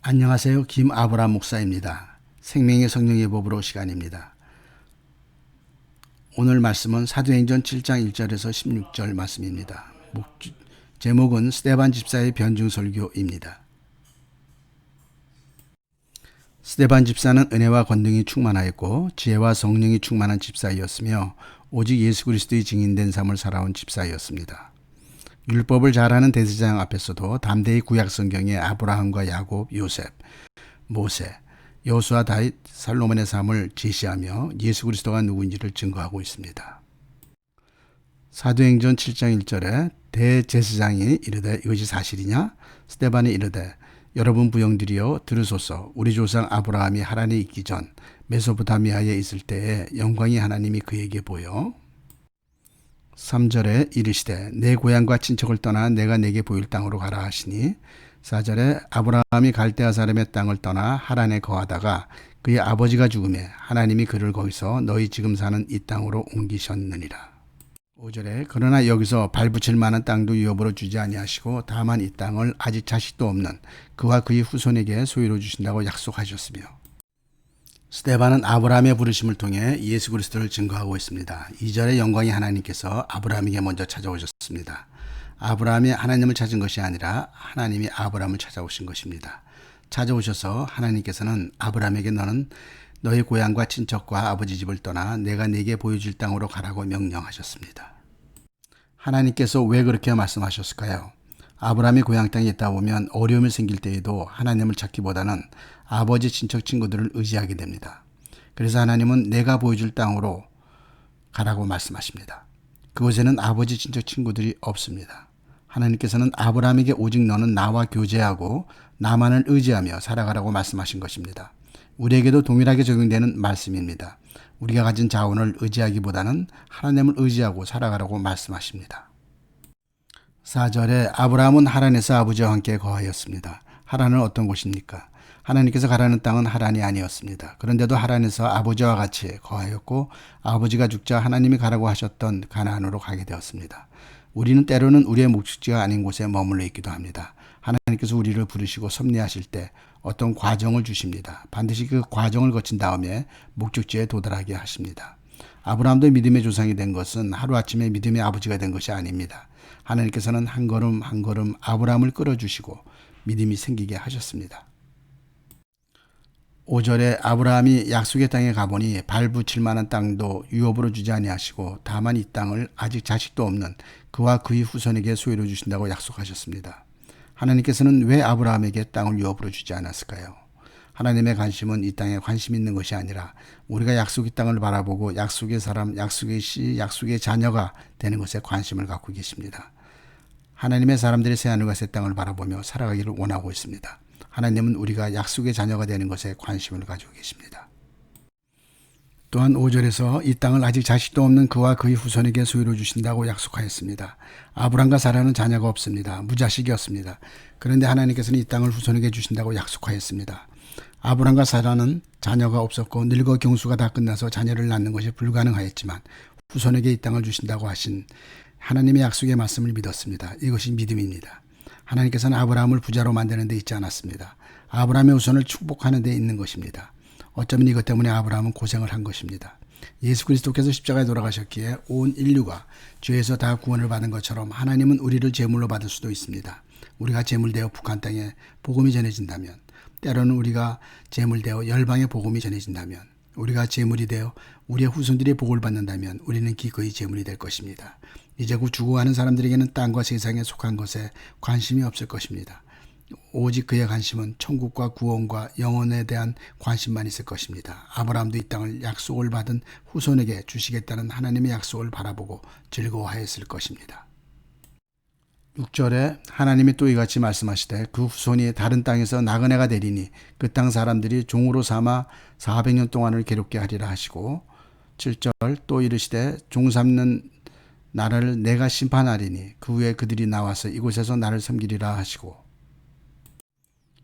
안녕하세요. 김아브람 목사입니다. 생명의 성령의 법으로 시간입니다. 오늘 말씀은 사도행전 7장 1절에서 16절 말씀입니다. 제목은 스데반 집사의 변증설교입니다. 스데반 집사는 은혜와 권능이 충만하였고 지혜와 성령이 충만한 집사이었으며 오직 예수 그리스도의 증인된 삶을 살아온 집사이었습니다. 율법을 잘하는 대제사장 앞에서도 담대히 구약 성경의 아브라함과 야곱, 요셉, 모세, 여호수아, 다윗, 살로몬의 삶을 제시하며 예수 그리스도가 누구인지를 증거하고 있습니다. 사도행전 7장 1절에 대제사장이 이르되 이것이 사실이냐? 스데반이 이르되 여러분 부형들이여 들으소서. 우리 조상 아브라함이 하란에 있기 전 메소포타미아에 있을 때에 영광이 하나님이 그에게 보여 3절에 이르시되 내 고향과 친척을 떠나 내가 내게 보일 땅으로 가라 하시니 4절에 아브라함이 갈대아 사람의 땅을 떠나 하란에 거하다가 그의 아버지가 죽음에 하나님이 그를 거기서 너희 지금 사는 이 땅으로 옮기셨느니라. 5절에 그러나 여기서 발붙일 만한 땅도 유업으로 주지 아니하시고 다만 이 땅을 아직 자식도 없는 그와 그의 후손에게 소유로 주신다고 약속하셨으며 스데반은 아브라함의 부르심을 통해 예수 그리스도를 증거하고 있습니다. 2절의 영광이 하나님께서 아브라함에게 먼저 찾아오셨습니다. 아브라함이 하나님을 찾은 것이 아니라 하나님이 아브라함을 찾아오신 것입니다. 찾아오셔서 하나님께서는 아브라함에게 너는 너의 고향과 친척과 아버지 집을 떠나 내가 네게 보여줄 땅으로 가라고 명령하셨습니다. 하나님께서 왜 그렇게 말씀하셨을까요? 아브라함이 고향 땅에 있다 보면 어려움이 생길 때에도 하나님을 찾기보다는 아버지 친척 친구들을 의지하게 됩니다. 그래서 하나님은 내가 보여줄 땅으로 가라고 말씀하십니다. 그곳에는 아버지 친척 친구들이 없습니다. 하나님께서는 아브라함에게 오직 너는 나와 교제하고 나만을 의지하며 살아가라고 말씀하신 것입니다. 우리에게도 동일하게 적용되는 말씀입니다. 우리가 가진 자원을 의지하기보다는 하나님을 의지하고 살아가라고 말씀하십니다. 4절에 아브라함은 하란에서 아버지와 함께 거하였습니다. 하란은 어떤 곳입니까? 하나님께서 가라는 땅은 하란이 아니었습니다. 그런데도 하란에서 아버지와 같이 거하였고 아버지가 죽자 하나님이 가라고 하셨던 가나안으로 가게 되었습니다. 우리는 때로는 우리의 목적지가 아닌 곳에 머물러 있기도 합니다. 하나님께서 우리를 부르시고 섭리하실 때 어떤 과정을 주십니다. 반드시 그 과정을 거친 다음에 목적지에 도달하게 하십니다. 아브라함도 믿음의 조상이 된 것은 하루아침에 믿음의 아버지가 된 것이 아닙니다. 하나님께서는 한 걸음 한 걸음 아브라함을 끌어주시고 믿음이 생기게 하셨습니다. 5절에 아브라함이 약속의 땅에 가보니 발붙일 만한 땅도 유업으로 주지 아니하시고 다만 이 땅을 아직 자식도 없는 그와 그의 후손에게 소유로 주신다고 약속하셨습니다. 하나님께서는 왜 아브라함에게 땅을 유업으로 주지 않았을까요? 하나님의 관심은 이 땅에 관심 있는 것이 아니라 우리가 약속의 땅을 바라보고 약속의 사람, 약속의 씨, 약속의 자녀가 되는 것에 관심을 갖고 계십니다. 하나님의 사람들이 새하늘과 새 땅을 바라보며 살아가기를 원하고 있습니다. 하나님은 우리가 약속의 자녀가 되는 것에 관심을 가지고 계십니다. 또한 5절에서 이 땅을 아직 자식도 없는 그와 그의 후손에게 소유로 주신다고 약속하였습니다. 아브람과 사라는 자녀가 없습니다. 무자식이었습니다. 그런데 하나님께서는 이 땅을 후손에게 주신다고 약속하였습니다. 아브람과 사라는 자녀가 없었고 늙어 경수가 다 끝나서 자녀를 낳는 것이 불가능하였지만 후손에게 이 땅을 주신다고 하신 하나님의 약속의 말씀을 믿었습니다. 이것이 믿음입니다. 하나님께서는 아브라함을 부자로 만드는 데 있지 않았습니다. 아브라함의 후손을 축복하는 데 있는 것입니다. 어쩌면 이것 때문에 아브라함은 고생을 한 것입니다. 예수 그리스도께서 십자가에 돌아가셨기에 온 인류가 죄에서 다 구원을 받은 것처럼 하나님은 우리를 제물로 받을 수도 있습니다. 우리가 제물되어 북한 땅에 복음이 전해진다면, 때로는 우리가 제물되어 열방의 복음이 전해진다면, 우리가 제물이 되어 우리의 후손들이 복을 받는다면 우리는 기꺼이 제물이 될 것입니다. 이제 곧 죽어가는 사람들에게는 땅과 세상에 속한 것에 관심이 없을 것입니다. 오직 그의 관심은 천국과 구원과 영혼에 대한 관심만 있을 것입니다. 아브라함도 이 땅을 약속을 받은 후손에게 주시겠다는 하나님의 약속을 바라보고 즐거워하였을 것입니다. 6절에 하나님이 또 이같이 말씀하시되 그 후손이 다른 땅에서 나그네가 되리니 그 땅 사람들이 종으로 삼아 400년 동안을 괴롭게 하리라 하시고 7절 또 이르시되 종 삼는 나라를 내가 심판하리니 그 후에 그들이 나와서 이곳에서 나를 섬기리라 하시고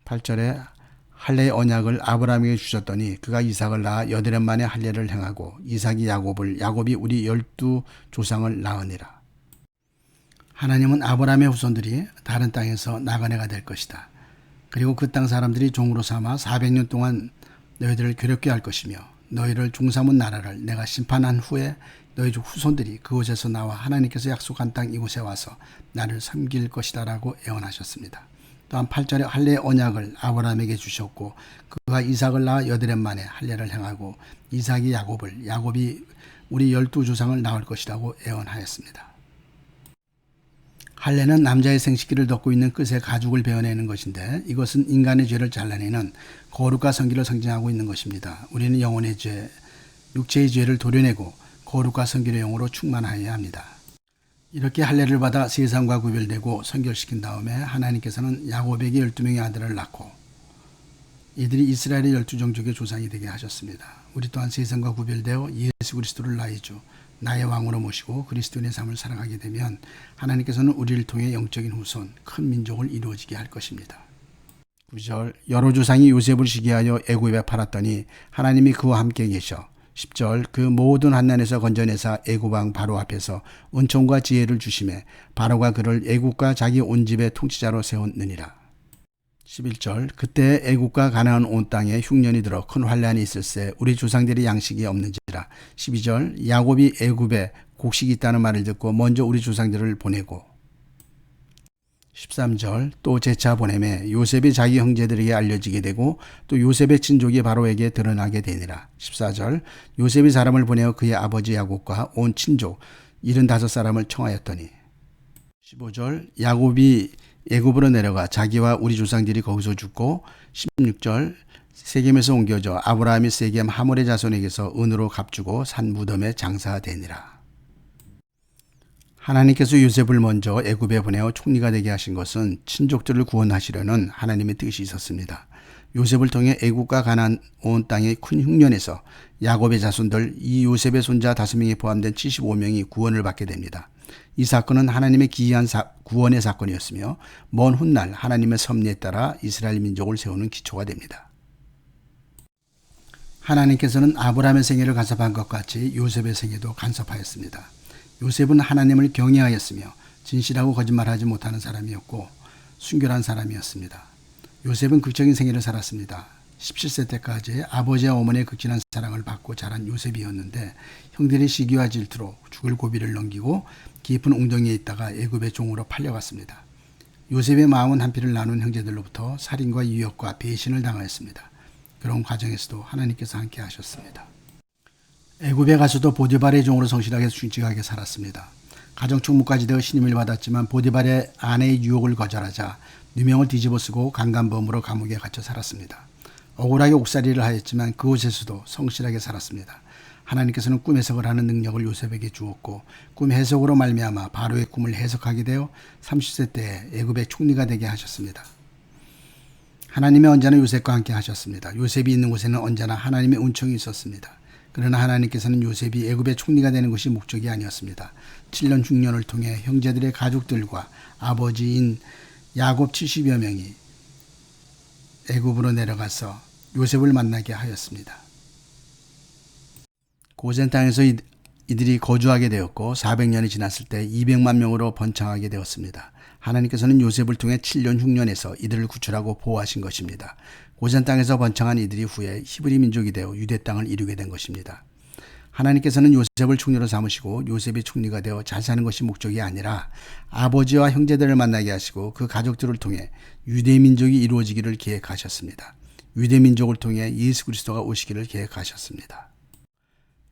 8절에 할례의 언약을 아브라함에게 주셨더니 그가 이삭을 낳아 8년 만에 할례를 행하고 이삭이 야곱을 야곱이 우리 12조상을 낳으니라. 하나님은 아브라함의 후손들이 다른 땅에서 나그네가 될 것이다. 그리고 그 땅 사람들이 종으로 삼아 400년 동안 너희들을 괴롭게 할 것이며 너희를 종삼은 나라를 내가 심판한 후에 너희 후손들이 그곳에서 나와 하나님께서 약속한 땅 이곳에 와서 나를 섬길 것이다 라고 예언하셨습니다. 또한 8절에 할례의 언약을 아브라함에게 주셨고 그가 이삭을 낳아 8년 만에 할례를 행하고 이삭이 야곱이 우리 12조상을 낳을 것이라고 예언하였습니다. 할례는 남자의 생식기를 덮고 있는 끝에 가죽을 베어내는 것인데 이것은 인간의 죄를 잘라내는 거룩과 성기를 상징하고 있는 것입니다. 우리는 영혼의 죄, 육체의 죄를 도려내고 거룩과 성결의 영으로 충만하여야 합니다. 이렇게 할례를 받아 세상과 구별되고 선결시킨 다음에 하나님께서는 야곱에게 12명의 아들을 낳고 이들이 이스라엘의 12종족의 조상이 되게 하셨습니다. 우리 또한 세상과 구별되어 예수 그리스도를 나의 주, 나의 왕으로 모시고 그리스도인의 삶을 살아가게 되면 하나님께서는 우리를 통해 영적인 후손, 큰 민족을 이루어지게 할 것입니다. 9절 여러 조상이 요셉을 시기하여 애굽에 팔았더니 하나님이 그와 함께 계셔 10절 그 모든 환난에서 건져내사 애굽 왕 바로 앞에서 은총과 지혜를 주심에 바로가 그를 애굽과 자기 온 집의 통치자로 세웠느니라. 11절 그때 애굽과 가나안 온 땅에 흉년이 들어 큰 환난이 있을세 우리 조상들이 양식이 없는지라. 12절 야곱이 애굽에 곡식이 있다는 말을 듣고 먼저 우리 조상들을 보내고 13절 또 재차 보내매 요셉이 자기 형제들에게 알려지게 되고 또 요셉의 친족이 바로에게 드러나게 되니라. 14절 요셉이 사람을 보내어 그의 아버지 야곱과 온 친족 75사람을 청하였더니 15절 야곱이 애굽으로 내려가 자기와 우리 조상들이 거기서 죽고 16절 세겜에서 옮겨져 아브라함이 세겜 하몰의 자손에게서 은으로 값주고 산 무덤에 장사되니라. 하나님께서 요셉을 먼저 애굽에 보내어 총리가 되게 하신 것은 친족들을 구원하시려는 하나님의 뜻이 있었습니다. 요셉을 통해 애굽과 가나안 온 땅의 큰 흉년에서 야곱의 자손들 이 요셉의 손자 5명이 포함된 75명이 구원을 받게 됩니다. 이 사건은 하나님의 기이한 구원의 사건이었으며 먼 훗날 하나님의 섭리에 따라 이스라엘 민족을 세우는 기초가 됩니다. 하나님께서는 아브라함의 생애를 간섭한 것 같이 요셉의 생애도 간섭하였습니다. 요셉은 하나님을 경외하였으며 진실하고 거짓말하지 못하는 사람이었고 순결한 사람이었습니다. 요셉은 극적인 생애를 살았습니다. 17세 때까지 아버지와 어머니의 극진한 사랑을 받고 자란 요셉이었는데 형들의 시기와 질투로 죽을 고비를 넘기고 깊은 웅덩이에 있다가 애굽의 종으로 팔려갔습니다. 요셉의 마음은 한피를 나눈 형제들로부터 살인과 유혹과 배신을 당하였습니다. 그런 과정에서도 하나님께서 함께 하셨습니다. 애굽에 가서도 보디발의 종으로 성실하게 순직하게 살았습니다. 가정총무까지 되어 신임을 받았지만 보디발의 아내의 유혹을 거절하자 누명을 뒤집어쓰고 강간범으로 감옥에 갇혀 살았습니다. 억울하게 옥살이를 하였지만 그곳에서도 성실하게 살았습니다. 하나님께서는 꿈 해석을 하는 능력을 요셉에게 주었고 꿈 해석으로 말미암아 바로의 꿈을 해석하게 되어 30세 때에 애굽의 총리가 되게 하셨습니다. 하나님은 언제나 요셉과 함께 하셨습니다. 요셉이 있는 곳에는 언제나 하나님의 은총이 있었습니다. 그러나 하나님께서는 요셉이 애굽의 총리가 되는 것이 목적이 아니었습니다. 7년 흉년을 통해 형제들의 가족들과 아버지인 야곱 70여 명이 애굽으로 내려가서 요셉을 만나게 하였습니다. 고센 땅에서 이들이 거주하게 되었고 400년이 지났을 때 200만 명으로 번창하게 되었습니다. 하나님께서는 요셉을 통해 7년 흉년에서 이들을 구출하고 보호하신 것입니다. 고센 땅에서 번창한 이들이 후에 히브리 민족이 되어 유대 땅을 이루게 된 것입니다. 하나님께서는 요셉을 총리로 삼으시고 요셉이 총리가 되어 잘 사는 것이 목적이 아니라 아버지와 형제들을 만나게 하시고 그 가족들을 통해 유대 민족이 이루어지기를 계획하셨습니다. 유대 민족을 통해 예수 그리스도가 오시기를 계획하셨습니다.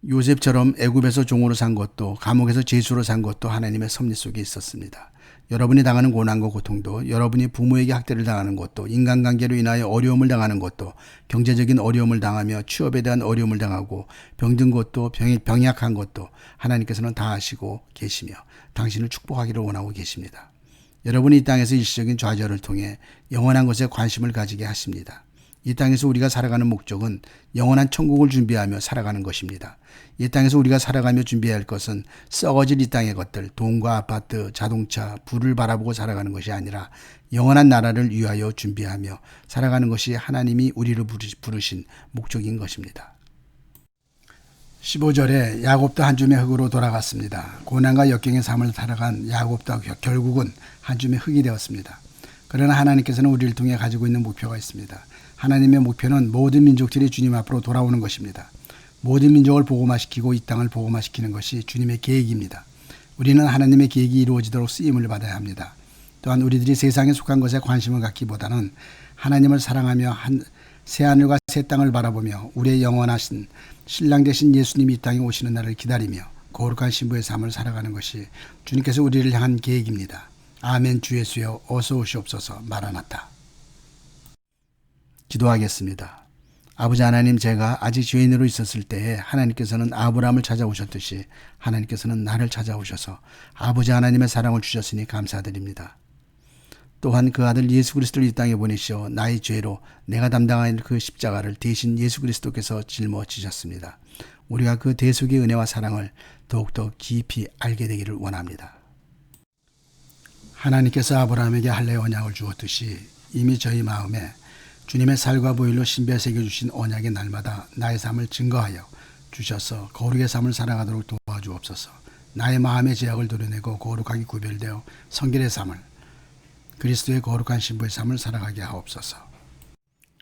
요셉처럼 애굽에서 종으로 산 것도 감옥에서 죄수로 산 것도 하나님의 섭리 속에 있었습니다. 여러분이 당하는 고난과 고통도 여러분이 부모에게 학대를 당하는 것도 인간관계로 인하여 어려움을 당하는 것도 경제적인 어려움을 당하며 취업에 대한 어려움을 당하고 병든 것도 병약한 것도 하나님께서는 다 아시고 계시며 당신을 축복하기를 원하고 계십니다. 여러분이 이 땅에서 일시적인 좌절을 통해 영원한 것에 관심을 가지게 하십니다. 이 땅에서 우리가 살아가는 목적은 영원한 천국을 준비하며 살아가는 것입니다. 이 땅에서 우리가 살아가며 준비해야 할 것은 썩어질 이 땅의 것들, 돈과 아파트, 자동차, 부를 바라보고 살아가는 것이 아니라 영원한 나라를 위하여 준비하며 살아가는 것이 하나님이 우리를 부르신 목적인 것입니다. 15절에 야곱도 한 줌의 흙으로 돌아갔습니다. 고난과 역경의 삶을 살아간 야곱도 결국은 한 줌의 흙이 되었습니다. 그러나 하나님께서는 우리를 통해 가지고 있는 목표가 있습니다. 하나님의 목표는 모든 민족들이 주님 앞으로 돌아오는 것입니다. 모든 민족을 복음화시키고 이 땅을 복음화시키는 것이 주님의 계획입니다. 우리는 하나님의 계획이 이루어지도록 쓰임을 받아야 합니다. 또한 우리들이 세상에 속한 것에 관심을 갖기보다는 하나님을 사랑하며 새하늘과 새 땅을 바라보며 우리의 영원하신 신랑 되신 예수님이 이 땅에 오시는 날을 기다리며 거룩한 신부의 삶을 살아가는 것이 주님께서 우리를 향한 계획입니다. 아멘. 주 예수여 어서 오시옵소서. 마라나타. 기도하겠습니다. 아버지 하나님, 제가 아직 죄인으로 있었을 때에 하나님께서는 아브라함을 찾아오셨듯이 하나님께서는 나를 찾아오셔서 아버지 하나님의 사랑을 주셨으니 감사드립니다. 또한 그 아들 예수 그리스도를 이 땅에 보내시어 나의 죄로 내가 담당할 그 십자가를 대신 예수 그리스도께서 짊어지셨습니다. 우리가 그 대속의 은혜와 사랑을 더욱더 깊이 알게 되기를 원합니다. 하나님께서 아브라함에게 할례 언약을 주었듯이 이미 저희 마음에 주님의 살과 보혈로 신비에 새겨주신 언약의 날마다 나의 삶을 증거하여 주셔서 거룩의 삶을 살아가도록 도와주옵소서. 나의 마음의 죄악을 도려내고 거룩하게 구별되어 성결의 삶을, 그리스도의 거룩한 신부의 삶을 살아가게 하옵소서.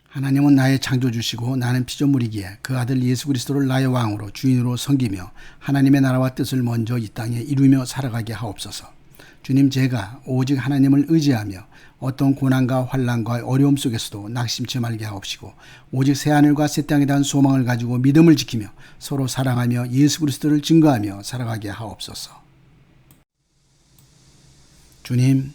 하나님은 나의 창조주시고 나는 피조물이기에 그 아들 예수 그리스도를 나의 왕으로 주인으로 섬기며 하나님의 나라와 뜻을 먼저 이 땅에 이루며 살아가게 하옵소서. 주님, 제가 오직 하나님을 의지하며 어떤 고난과 환난과 어려움 속에서도 낙심치 말게 하옵시고 오직 새하늘과 새 땅에 대한 소망을 가지고 믿음을 지키며 서로 사랑하며 예수 그리스도를 증거하며 살아가게 하옵소서. 주님,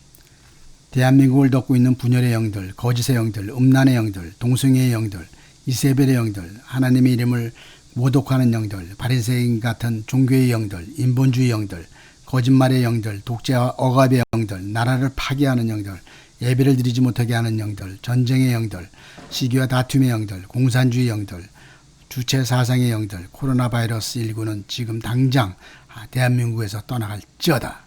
대한민국을 덮고 있는 분열의 영들, 거짓의 영들, 음란의 영들, 동성애의 영들, 이세벨의 영들, 하나님의 이름을 모독하는 영들, 바리새인 같은 종교의 영들, 인본주의 영들, 거짓말의 영들, 독재와 억압의 영들, 나라를 파괴하는 영들, 예배를 드리지 못하게 하는 영들, 전쟁의 영들, 시기와 다툼의 영들, 공산주의 영들, 주체 사상의 영들, 코로나 바이러스 19는 지금 당장 대한민국에서 떠나갈지어다.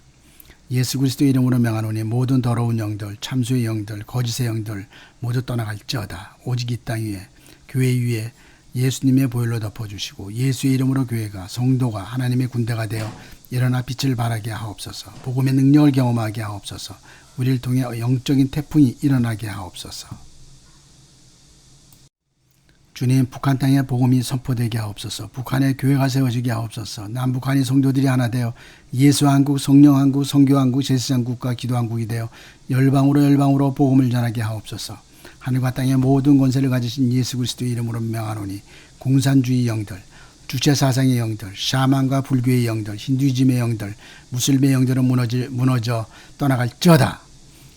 예수 그리스도 이름으로 명하노니 모든 더러운 영들, 참수의 영들, 거짓의 영들 모두 떠나갈지어다. 오직 이 땅 위에, 교회 위에 예수님의 보혈로 덮어주시고 예수의 이름으로 교회가, 성도가 하나님의 군대가 되어 일어나 빛을 발하게 하옵소서. 복음의 능력을 경험하게 하옵소서. 우리를 통해 영적인 태풍이 일어나게 하옵소서. 주님, 북한 땅에 복음이 선포되게 하옵소서. 북한에 교회가 세워지게 하옵소서. 남북한이 성도들이 하나 되어 예수한국, 성령한국, 선교한국, 제사장국과 기도한국이 되어 열방으로 복음을 전하게 하옵소서. 하늘과 땅의 모든 권세를 가지신 예수 그리스도의 이름으로 명하노니 공산주의 영들, 주체사상의 영들, 샤만과 불교의 영들, 힌두이즘의 영들, 무슬림의 영들은 무너져 떠나갈지어다.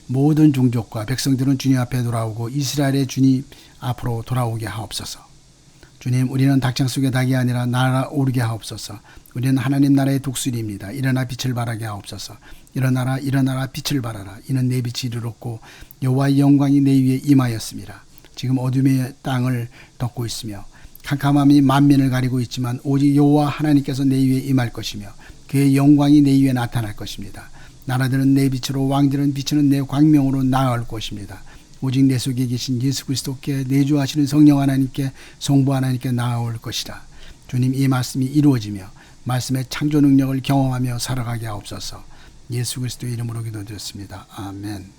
모든 종족과 백성들은 주님 앞에 돌아오고 이스라엘의 주님 앞으로 돌아오게 하옵소서. 주님, 우리는 닭장 속의 닭이 아니라 날아오르게 하옵소서. 우리는 하나님 나라의 독수리입니다. 일어나 빛을 발하게 하옵소서. 일어나라, 일어나라, 빛을 발하라. 이는 내 빛이 이르렀고 여호와의 영광이 내 위에 임하였습니다. 지금 어둠의 땅을 덮고 있으며 캄캄함이 만민을 가리고 있지만 오직 여호와 하나님께서 내 위에 임할 것이며 그의 영광이 내 위에 나타날 것입니다. 나라들은 내 빛으로, 왕들은 비치는 내 광명으로 나아올 것입니다. 오직 내 속에 계신 예수 그리스도께, 내주하시는 성령 하나님께, 성부 하나님께 나아올 것이라. 주님, 이 말씀이 이루어지며 말씀의 창조 능력을 경험하며 살아가게 하옵소서. 예수 그리스도의 이름으로 기도드렸습니다. 아멘.